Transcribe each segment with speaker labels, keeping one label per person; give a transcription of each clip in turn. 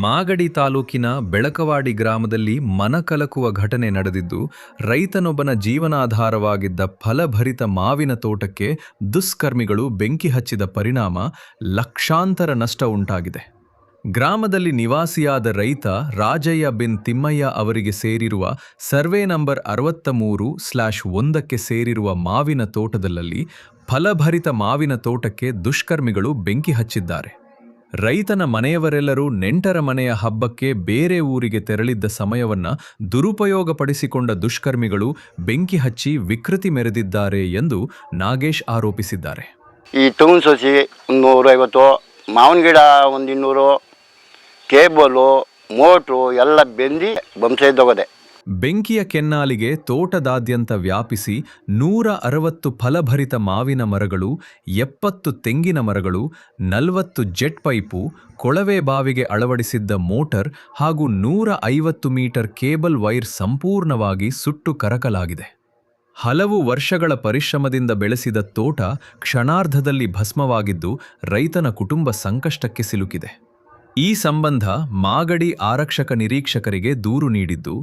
Speaker 1: ಮಾಗಡಿ ತಾಲೂಕಿನ ಬೆಳಕವಾಡಿ ಗ್ರಾಮದಲ್ಲಿ ಮನಕಲಕುವ ಘಟನೆ ನಡೆದಿದ್ದು, ರೈತನೊಬ್ಬನ ಜೀವನಾಧಾರವಾಗಿದ್ದ ಫಲಭರಿತ ಮಾವಿನ ತೋಟಕ್ಕೆ ದುಷ್ಕರ್ಮಿಗಳು ಬೆಂಕಿ ಹಚ್ಚಿದ ಪರಿಣಾಮ ಲಕ್ಷಾಂತರ ನಷ್ಟ ಉಂಟಾಗಿದೆ. ಗ್ರಾಮದಲ್ಲಿ ನಿವಾಸಿಯಾದ ರೈತ ರಾಜಯ್ಯ ಬಿನ್ ತಿಮ್ಮಯ್ಯ ಅವರಿಗೆ ಸೇರಿರುವ ಸರ್ವೆ ನಂಬರ್ 63/1ಕ್ಕೆ ಸೇರಿರುವ ಮಾವಿನ ತೋಟದಲ್ಲಿ ಫಲಭರಿತ ಮಾವಿನ ತೋಟಕ್ಕೆ ದುಷ್ಕರ್ಮಿಗಳು ಬೆಂಕಿ ಹಚ್ಚಿದ್ದಾರೆ. ರೈತನ ಮನೆಯವರೆಲ್ಲರೂ ನೆಂಟರ ಮನೆಯ ಹಬ್ಬಕ್ಕೆ ಬೇರೆ ಊರಿಗೆ ತೆರಳಿದ್ದ ಸಮಯವನ್ನ ದುರುಪಯೋಗಪಡಿಸಿಕೊಂಡ ದುಷ್ಕರ್ಮಿಗಳು ಬೆಂಕಿ ಹಚ್ಚಿ ವಿಕೃತಿ ಮೆರೆದಿದ್ದಾರೆ ಎಂದು ನಾಗೇಶ್ ಆರೋಪಿಸಿದ್ದಾರೆ.
Speaker 2: ಈ ತೆಂಗಿನ ಸಸಿ 150, ಮಾವಿನ ಗಿಡ 200, ಕೇಬಲು, ಮೋಟ್ರು ಎಲ್ಲ ಬೆಂದಿ ಬಂಸೆದ್ದೋಗದೆ.
Speaker 1: ಬೆಂಕಿಯ ಕೆನ್ನಾಲಿಗೆ ತೋಟದಾದ್ಯಂತ ವ್ಯಾಪಿಸಿ 160 ಫಲಭರಿತ ಮಾವಿನ ಮರಗಳು, 70 ತೆಂಗಿನ ಮರಗಳು, 40 ಜೆಟ್ ಪೈಪು, ಕೊಳವೆ ಬಾವಿಗೆ ಅಳವಡಿಸಿದ್ದ ಮೋಟರ್ ಹಾಗೂ 150 ಮೀಟರ್ ಕೇಬಲ್ ವೈರ್ ಸಂಪೂರ್ಣವಾಗಿ ಸುಟ್ಟು ಕರಕಲಾಗಿದೆ. ಹಲವು ವರ್ಷಗಳ ಪರಿಶ್ರಮದಿಂದ ಬೆಳೆಸಿದ ತೋಟ ಕ್ಷಣಾರ್ಧದಲ್ಲಿ ಭಸ್ಮವಾಗಿದ್ದು, ರೈತನ ಕುಟುಂಬ ಸಂಕಷ್ಟಕ್ಕೆ ಸಿಲುಕಿದೆ. ಈ ಸಂಬಂಧ ಮಾಗಡಿ ಆರಕ್ಷಕ ನಿರೀಕ್ಷಕರಿಗೆ ದೂರು ನೀಡಿದ್ದು,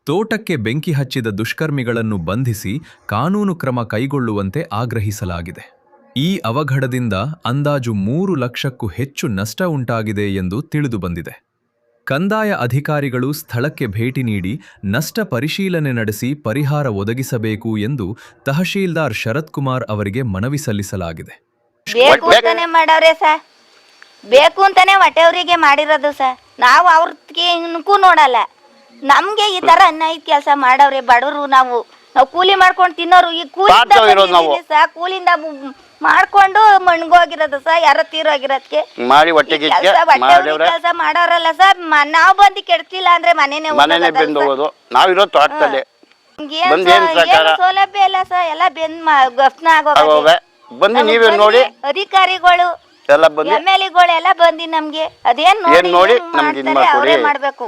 Speaker 1: ತೋಟಕ್ಕೆ ಬೆಂಕಿ ಹಚ್ಚಿದ ದುಷ್ಕರ್ಮಿಗಳನ್ನು ಬಂಧಿಸಿ ಕಾನೂನು ಕ್ರಮ ಕೈಗೊಳ್ಳುವಂತೆ ಆಗ್ರಹಿಸಲಾಗಿದೆ. ಈ ಅವಘಡದಿಂದ ಅಂದಾಜು 3 ಲಕ್ಷಕ್ಕೂ ಹೆಚ್ಚು ನಷ್ಟ ಉಂಟಾಗಿದೆ ಎಂದು ತಿಳಿದುಬಂದಿದೆ. ಕಂದಾಯ ಅಧಿಕಾರಿಗಳು ಸ್ಥಳಕ್ಕೆ ಭೇಟಿ ನೀಡಿ ನಷ್ಟ ಪರಿಶೀಲನೆ ನಡೆಸಿ ಪರಿಹಾರ ಒದಗಿಸಬೇಕು ಎಂದು ತಹಶೀಲ್ದಾರ್ ಶರತ್ ಕುಮಾರ್ ಅವರಿಗೆ ಮನವಿ ಸಲ್ಲಿಸಲಾಗಿದೆ.
Speaker 3: ಬೇಕು ಅಂತಾನೆ ಹೊಟ್ಟೆಯವರಿಗೆ ಮಾಡಿರೋದು ಸರ್. ನಾವು ಅವ್ರಕ್ಕೂ ನೋಡಲ್ಲ. ನಮ್ಗೆ ಈ ತರ ಅನ್ಯಾಯ ಕೆಲಸ ಮಾಡವ್ರೆ ಬಡವರು. ನಾವು ಕೂಲಿ ಮಾಡ್ಕೊಂಡು ತಿನ್ನೋರು. ಈ ಕೂಲಿಂದ ಮಾಡ್ಕೊಂಡು ಮಣ್ಗೋಗಿರೋದು ಸರ್. ಯಾರ ತೀರೋಗಿರೋದಕ್ಕೆ ಕೆಲಸ ಮಾಡೋರಲ್ಲ ಸರ್. ನಾವು ಬಂದು ಕೆಡ್ತಿಲ್ಲ ಅಂದ್ರೆ ಮನೇನೆ ಸೌಲಭ್ಯ ಇಲ್ಲ ಸರ್. ಎಲ್ಲ ಗಫ್ನ ಆಗೋದು. ಅಧಿಕಾರಿಗಳು MLA ಗಳು ಎಲ್ಲ ಬಂದು ನಮ್ಗೆ ಅದೇನ್ ನೋಡಿ ಮಾಡ್ಬೇಕು.